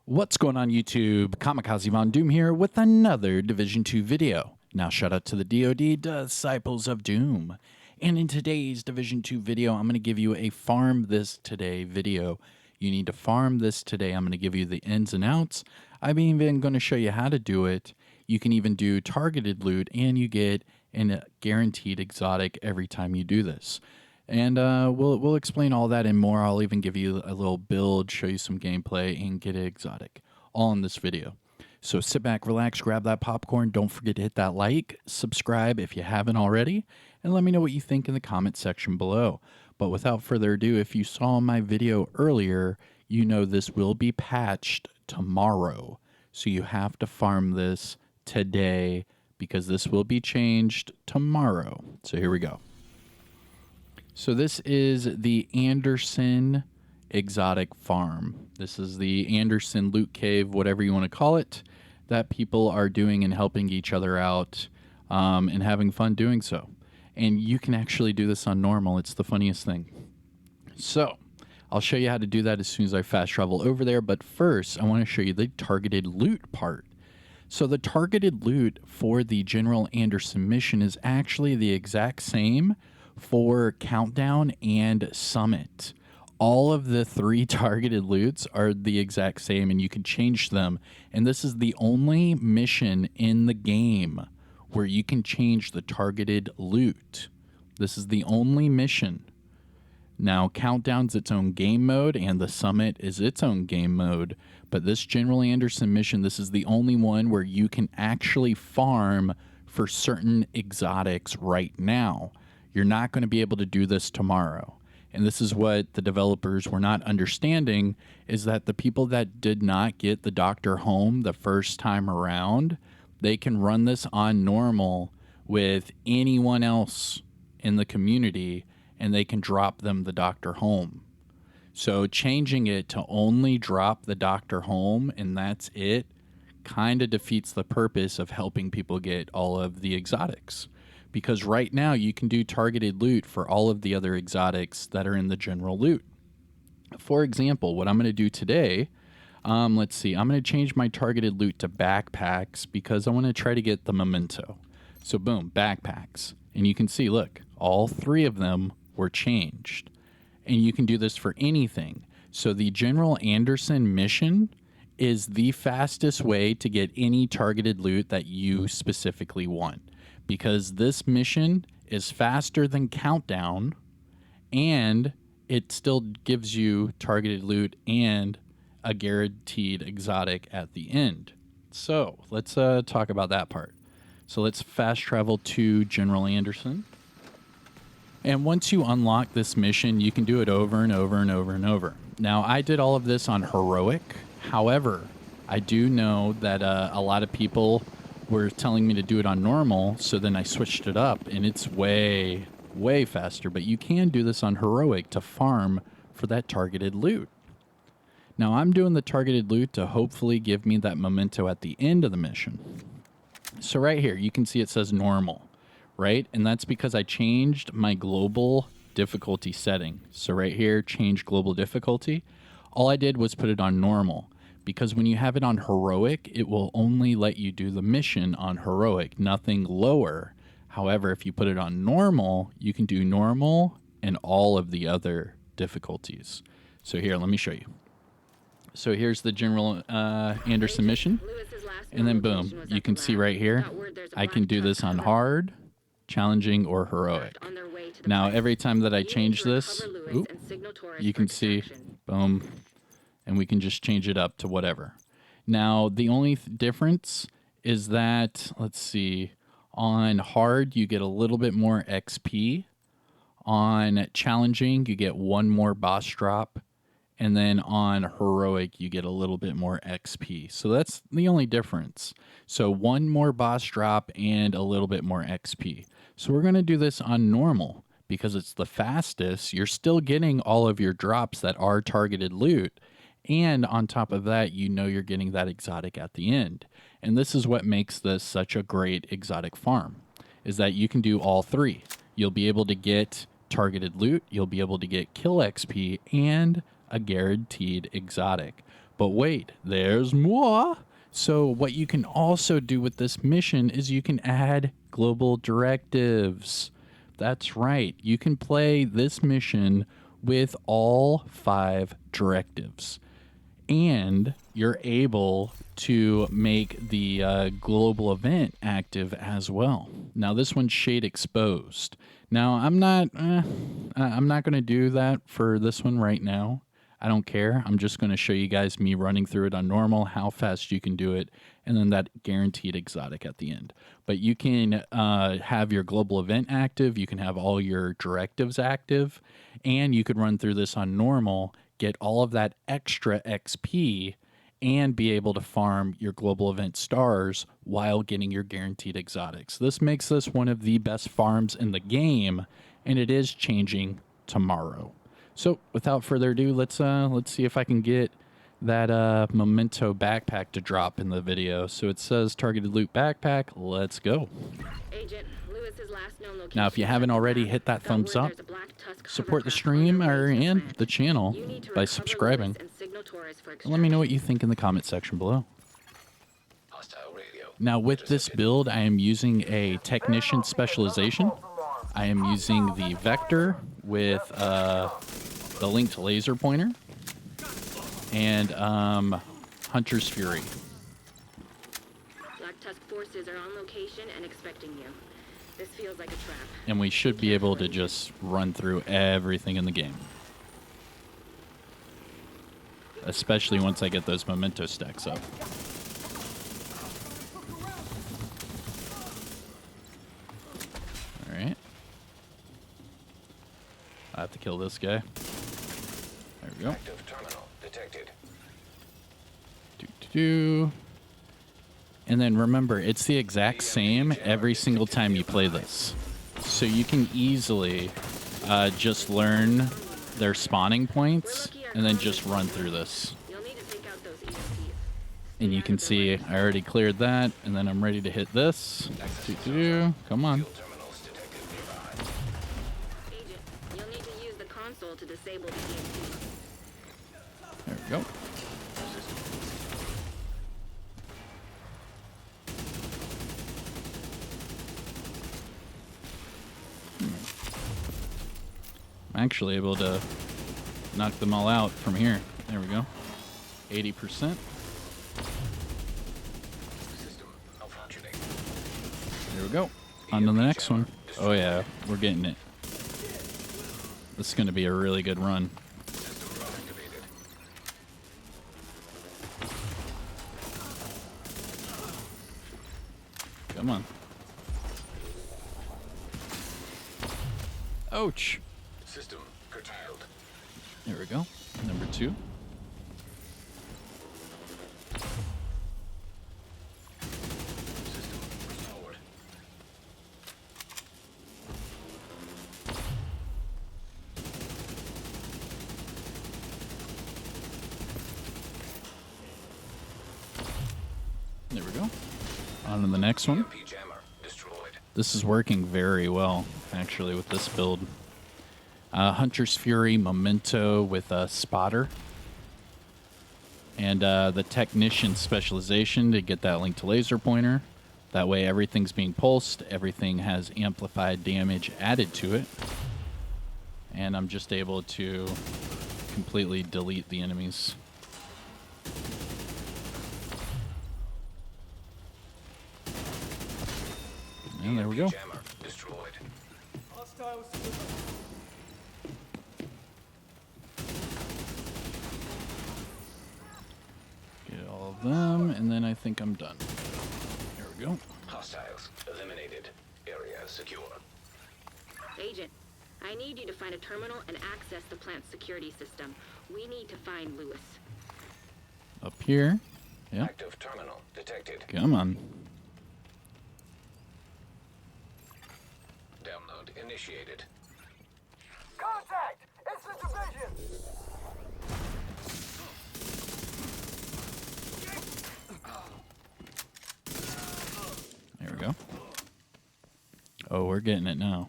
What's going on YouTube? Kamikazevondoom here with another Division 2 video. Now shout out to the DoD Disciples of Doom. And in today's Division 2 video, I'm going to give you a farm this today video. You need to farm this today. I'm going to give you the ins and outs. I'm even going to show you how to do it. You can even do targeted loot and you get a guaranteed exotic every time you do this. And we'll explain all that and more. I'll even give you a little build, show you some gameplay, and get it exotic, all in this video. So sit back, relax, grab that popcorn. Don't forget to hit that like, subscribe if you haven't already, and let me know what you think in the comment section below. But without further ado, if you saw my video earlier, you know this will be patched tomorrow. So you have to farm this today because this will be changed tomorrow. So here we go. So this is the Anderson exotic farm. This is the Anderson loot cave, whatever you want to call it, that people are doing and helping each other out and having fun doing so. And you can actually do this on normal. It's the funniest thing. So I'll show you how to do that as soon as I fast travel over there. But first, I want to show you the targeted loot part. So the targeted loot for the General Anderson mission is actually the exact same for Countdown and Summit. All of the three targeted loots are the exact same and you can change them. And this is the only mission in the game where you can change the targeted loot. This is the only mission. Now, Countdown's its own game mode and the Summit is its own game mode. But this General Anderson mission, this is the only one where you can actually farm for certain exotics right now. You're not going to be able to do this tomorrow. And this is what the developers were not understanding, is that the people that did not get the doctor home the first time around, they can run this on normal with anyone else in the community and they can drop them the doctor home. So changing it to only drop the doctor home and that's it kind of defeats the purpose of helping people get all of the exotics. Because right now you can do targeted loot for all of the other exotics that are in the general loot. For example, what I'm going to do today, let's see, I'm going to change my targeted loot to backpacks because I want to try to get the memento. So boom, backpacks. And you can see, look, all three of them were changed. And you can do this for anything. So the General Anderson mission is the fastest way to get any targeted loot that you specifically want. Because this mission is faster than Countdown, and it still gives you targeted loot and a guaranteed exotic at the end. So let's talk about that part. So let's fast travel to General Anderson. And once you unlock this mission, you can do it over and over and over and over. Now, I did all of this on Heroic. However, I do know that a lot of people were telling me to do it on normal, so then I switched it up, and it's way faster. But you can do this on Heroic to farm for that targeted loot. Now, I'm doing the targeted loot to hopefully give me that memento at the end of the mission. So right here, you can see it says normal, right? And that's because I changed my global difficulty setting. So right here, change global difficulty. All I did was put it on normal. Because when you have it on Heroic, it will only let you do the mission on Heroic, nothing lower. However, if you put it on normal, you can do normal and all of the other difficulties. So here, let me show you. So here's the General Anderson mission. And then boom, you can see right here, I can do this on hard, challenging, or Heroic. Now, every time that I change this, you can see, boom, and we can just change it up to whatever. Now, the only difference is that, let's see, on hard, you get a little bit more XP. On challenging, you get one more boss drop. And then on heroic, you get a little bit more XP. So that's the only difference. So one more boss drop and a little bit more XP. So we're going to do this on normal because it's the fastest. You're still getting all of your drops that are targeted loot. And on top of that, you know you're getting that exotic at the end. And this is what makes this such a great exotic farm, is that you can do all three. You'll be able to get targeted loot, you'll be able to get kill XP, and a guaranteed exotic. But wait, there's more. So what you can also do with this mission is you can add global directives. That's right. You can play this mission with all 5 directives. And you're able to make the global event active as well. Now this one's shade exposed. Now I'm not going to do that for this one right now. I don't care. I'm just going to show you guys me running through it on normal, how fast you can do it, and then that guaranteed exotic at the end. But you can have your global event active, you can have all your directives active, and you could run through this on normal, get all of that extra XP, and be able to farm your global event stars while getting your guaranteed exotics. This makes this one of the best farms in the game, and it is changing tomorrow. So without further ado, let's see if I can get that memento backpack to drop in the video. So it says targeted loot backpack. Let's go. Agent, Lewis's last known location. Now, if you haven't already, hit that thumbs up. Support the stream and the channel by subscribing. And let me know what you think in the comment section below. Now, with this build, I am using a technician specialization. I am using the Vector with the linked laser pointer and Hunter's Fury. Black Tusk forces are on location and expecting you. This feels like a trap. And we should be able to just run through everything in the game. Especially once I get those memento stacks up. Alright. I have to kill this guy. There we go. Active terminal detected. And then remember, it's the exact same every single time you play this. So you can easily just learn their spawning points and then just run through this. And you can see I already cleared that, and then I'm ready to hit this. Come on. Agent, you'll need to use the console to disable the EMP. There we go. I'm actually able to knock them all out from here. There we go. 80%. There we go. On to the next one. Oh yeah, we're getting it. This is going to be a really good run. Come on. Ouch. System curtailed. There we go. Number 2. System restored. There we go. On to the next one. EMP jammer destroyed. This is working very well, actually, with this build. Hunter's Fury, Memento with a Spotter. And the Technician specialization to get that link to laser pointer. That way everything's being pulsed, everything has amplified damage added to it. And I'm just able to completely delete the enemies. And there we go. Jammer destroyed. Get all of them, and then I think I'm done. There we go. Hostiles eliminated. Area secure. Agent, I need you to find a terminal and access the plant's security system. We need to find Lewis. Up here. Yep. Active terminal detected. Come on. Download initiated. Contact! It's the division! There we go. Oh, we're getting it now.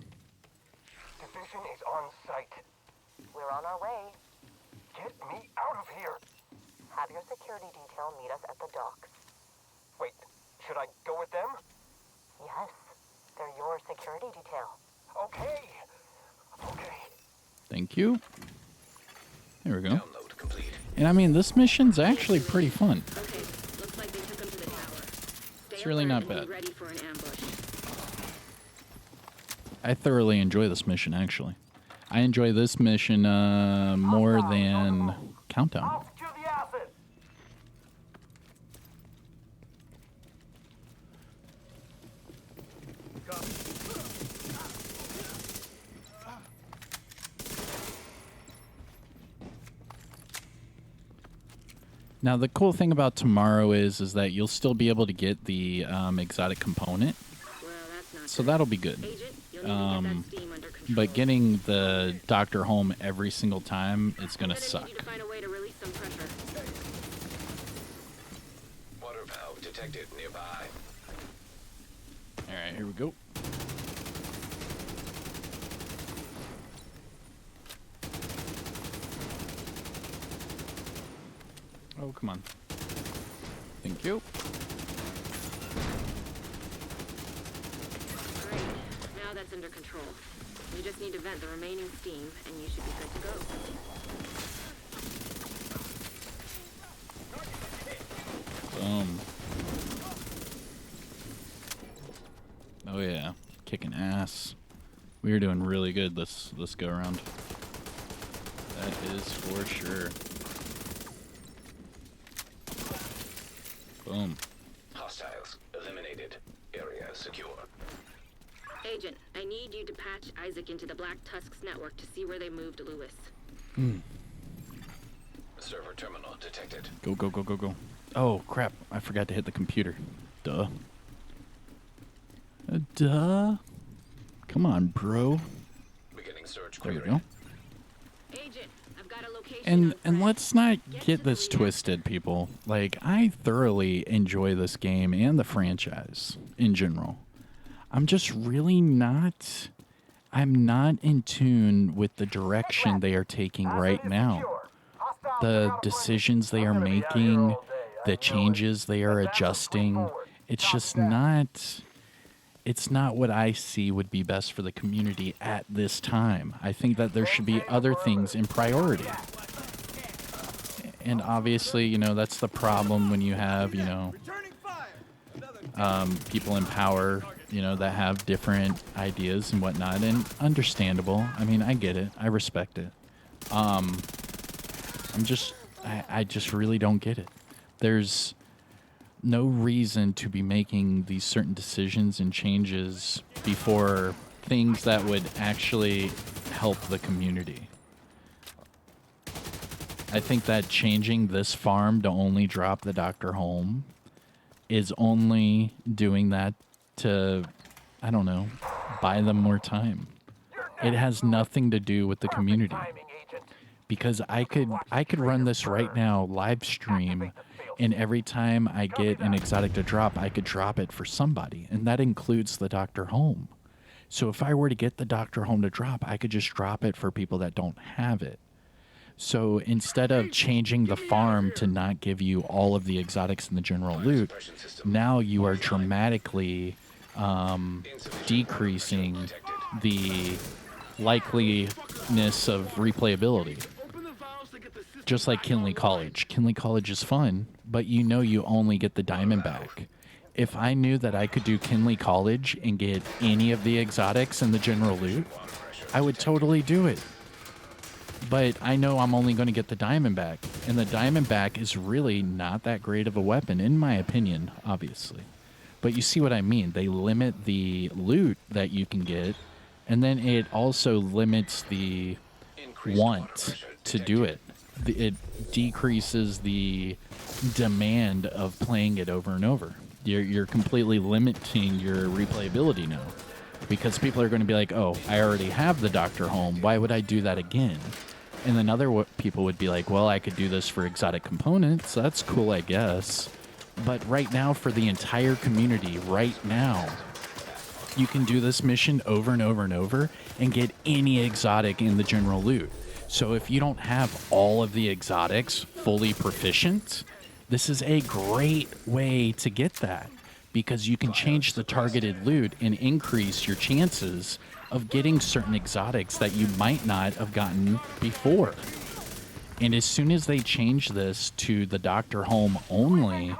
Division is on site. We're on our way. Get me out of here! Have your security access at the docks. Wait, should I go with them? Yes. They're your security detail. Okay. Okay. Thank you. There we go. Download complete. And I mean, this mission's actually pretty fun. Okay, looks like they took him to the tower. Stay It's really alert not and bad. be ready for an ambush. I thoroughly enjoy this mission, actually. I enjoy this mission more than Countdown. I'll secure the acid. Now, the cool thing about tomorrow is that you'll still be able to get the exotic component, Well, that's not so good. that'll be good. Agent, you'll need to get that steam under control. But getting the doctor home every single time is I'm gonna gonna suck. need you to find a way to release some pressure. Water valve detected nearby. All right, here we go. Oh, come on. Thank you. Great. Now that's under control. You just need to vent the remaining steam, and you should be good to go. Boom. Oh yeah, kicking ass. We are doing really good this go around. That is for sure. Boom. Hostiles eliminated. Area secure. Agent, I need you to patch Isaac into the Black Tusk's network to see where they moved Lewis. Server terminal detected. Go, go, go, go, go. Oh, crap. I forgot to hit the computer. Duh. Duh. Come on, bro. Beginning search There we query. go. Agent, I've got a location And on Fred. let's not get this twisted, people. Like, I thoroughly enjoy this game and the franchise in general. I'm just really not... I'm not in tune with the direction they are taking right now. The decisions they are making, the changes they are adjusting, it's just not... It's not what I see would be best for the community at this time. I think that there should be other things in priority. And obviously, you know, that's the problem when you have, you know, people in power, you know, that have different ideas and whatnot. And understandable. I mean, I get it. I respect it. I just really don't get it. There's no reason to be making these certain decisions and changes before things that would actually help the community. I think that changing this farm to only drop the doctor home is only doing that to, I don't know, buy them more time. It has nothing to do with the community. Because I could run this right now, live stream, and every time I get an exotic to drop, I could drop it for somebody, and that includes the doctor home. So if I were to get the doctor home to drop, I could just drop it for people that don't have it. So instead of changing the farm to not give you all of the exotics in the general loot, now you are dramatically decreasing the likeliness of replayability. Just like Kinley College. Kinley College is fun, but you know you only get the diamond back. If I knew that I could do Kinley College and get any of the exotics in the general loot, I would totally do it. But I know I'm only going to get the diamond back, and the diamond back is really not that great of a weapon, in my opinion, obviously. But you see what I mean. They limit the loot that you can get, and then it also limits the want to do it. It decreases the demand of playing it over and over. You're completely limiting your replayability now, because people are going to be like, oh, I already have the doctor home. Why would I do that again? And then other people would be like, well, I could do this for exotic components. That's cool, I guess. But right now, for the entire community, right now, you can do this mission over and over and over and get any exotic in the general loot. So if you don't have all of the exotics fully proficient, This is a great way to get that because you can change the targeted loot and increase your chances of getting certain exotics that you might not have gotten before. And as soon as they change this to the Doctor Home only,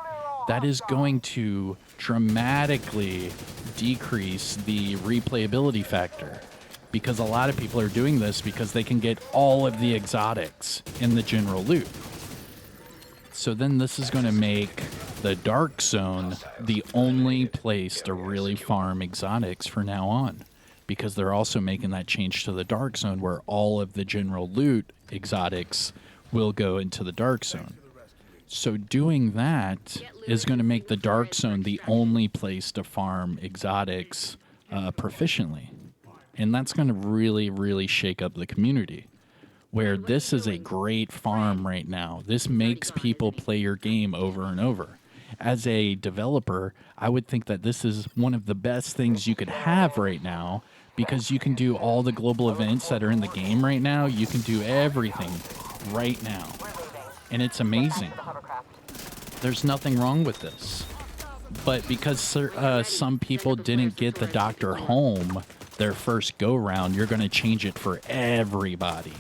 that is going to dramatically decrease the replayability factor. Because a lot of people are doing this because they can get all of the exotics in the general loot. So then this is going to make the Dark Zone the only place to really farm exotics for now on. Because they're also making that change to the Dark Zone where all of the general loot exotics will go into the Dark Zone. So doing that is going to make the Dark Zone the only place to farm exotics proficiently. And that's going to really, really shake up the community. Where this is a great farm right now. This makes people play your game over and over. As a developer, I would think that this is one of the best things you could have right now because you can do all the global events that are in the game right now. You can do everything right now. And it's amazing. There's nothing wrong with this. But because some people didn't get the Doctor Home their first go-round, you're going to change it for everybody.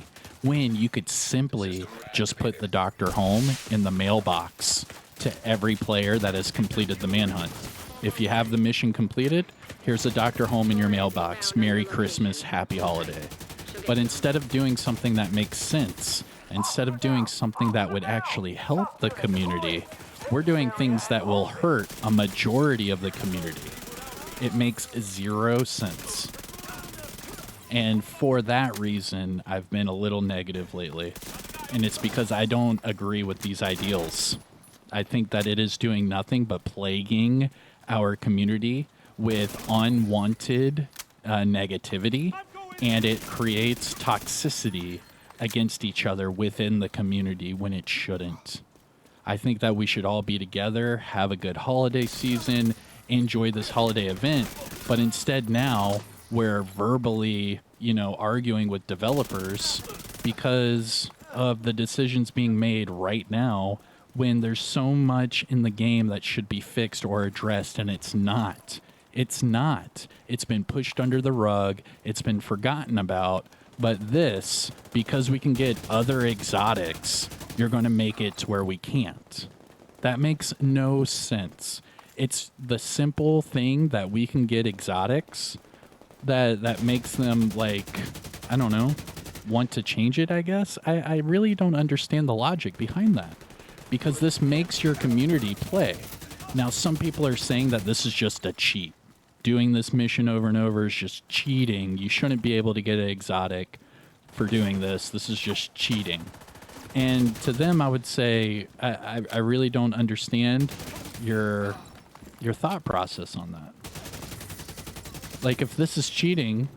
When you could simply just put the Doctor Home in the mailbox to every player that has completed the manhunt. If you have the mission completed, here's a Doctor Home in your mailbox. Merry Christmas, Happy Holiday. But instead of doing something that makes sense, instead of doing something that would actually help the community, we're doing things that will hurt a majority of the community. It makes zero sense. And for that reason, I've been a little negative lately. And it's because I don't agree with these ideals. I think that it is doing nothing but plaguing our community with unwanted negativity. And it creates toxicity against each other within the community when it shouldn't. I think that we should all be together, have a good holiday season, enjoy this holiday event. But instead now, we're verbally, arguing with developers because of the decisions being made right now when there's so much in the game that should be fixed or addressed, and it's not. It's not. It's been pushed under the rug. It's been forgotten about. But this, because we can get other exotics, you're going to make it to where we can't. That makes no sense. It's the simple thing that we can get exotics that makes them, want to change it, I guess. I really don't understand the logic behind that. Because this makes your community play. Now, some people are saying that this is just a cheat. Doing this mission over and over is just cheating. You shouldn't be able to get an exotic for doing this. This is just cheating. And to them, I would say, I really don't understand your thought process on that. Like, if this is cheating,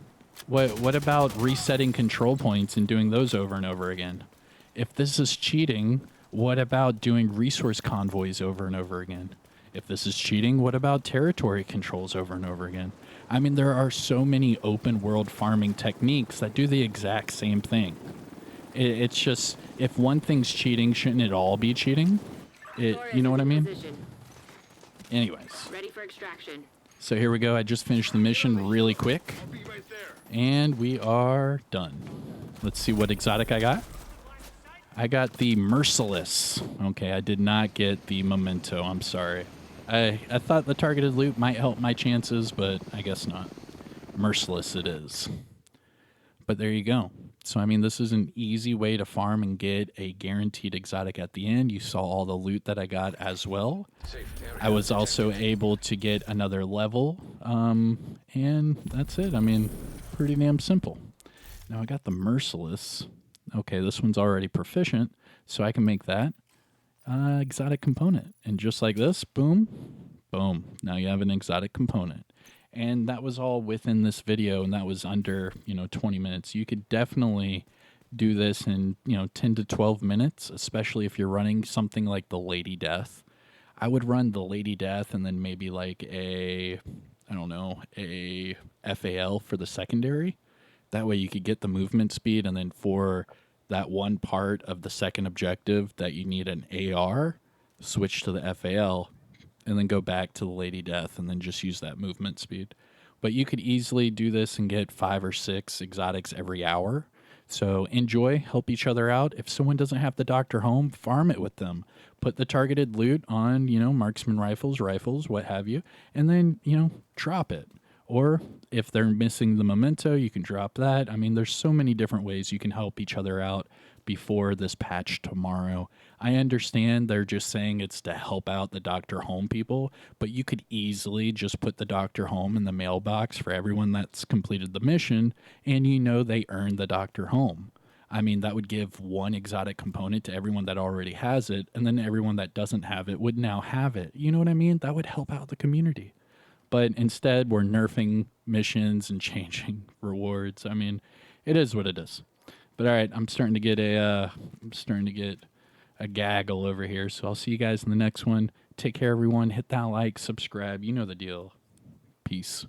what about resetting control points and doing those over and over again? If this is cheating, what about doing resource convoys over and over again? If this is cheating, what about territory controls over and over again? I mean, there are so many open world farming techniques that do the exact same thing. It's just, if one thing's cheating, shouldn't it all be cheating? You know what I mean? Anyways. Ready for extraction. So here we go. I just finished the mission really quick. And we are done. Let's see what exotic I got. I got the Merciless. Okay, I did not get the Memento. I'm sorry. I thought the targeted loot might help my chances, but I guess not. Merciless it is. But there you go. So, I mean, this is an easy way to farm and get a guaranteed exotic at the end. You saw all the loot that I got as well. I was also able to get another level. And that's it. I mean, pretty damn simple. Now, I got the Merciless. Okay, this one's already proficient, so I can make that exotic component. And just like this, boom, boom. Now you have an exotic component. And that was all within this video, and that was under, 20 minutes. You could definitely do this in, 10 to 12 minutes, especially if you're running something like the Lady Death. I would run the Lady Death and then maybe like a FAL for the secondary. That way you could get the movement speed, and then for that one part of the second objective that you need an AR, switch to the FAL, and then go back to the Lady Death and then just use that movement speed. But you could easily do this and get 5 or 6 exotics every hour. So enjoy, help each other out. If someone doesn't have the doctor home, farm it with them. Put the targeted loot on, marksman rifles, what have you, and then, drop it. Or if they're missing the memento, you can drop that. I mean, there's so many different ways you can help each other out before this patch tomorrow. I understand they're just saying it's to help out the Doctor Home people, but you could easily just put the Doctor Home in the mailbox for everyone that's completed the mission, and they earned the Doctor Home. I mean, that would give one exotic component to everyone that already has it, and then everyone that doesn't have it would now have it. You know what I mean? That would help out the community. But instead, we're nerfing missions and changing rewards. I mean, it is what it is. But all right, I'm starting to get a gaggle over here. So I'll see you guys in the next one. Take care, everyone. Hit that like, subscribe. You know the deal. Peace.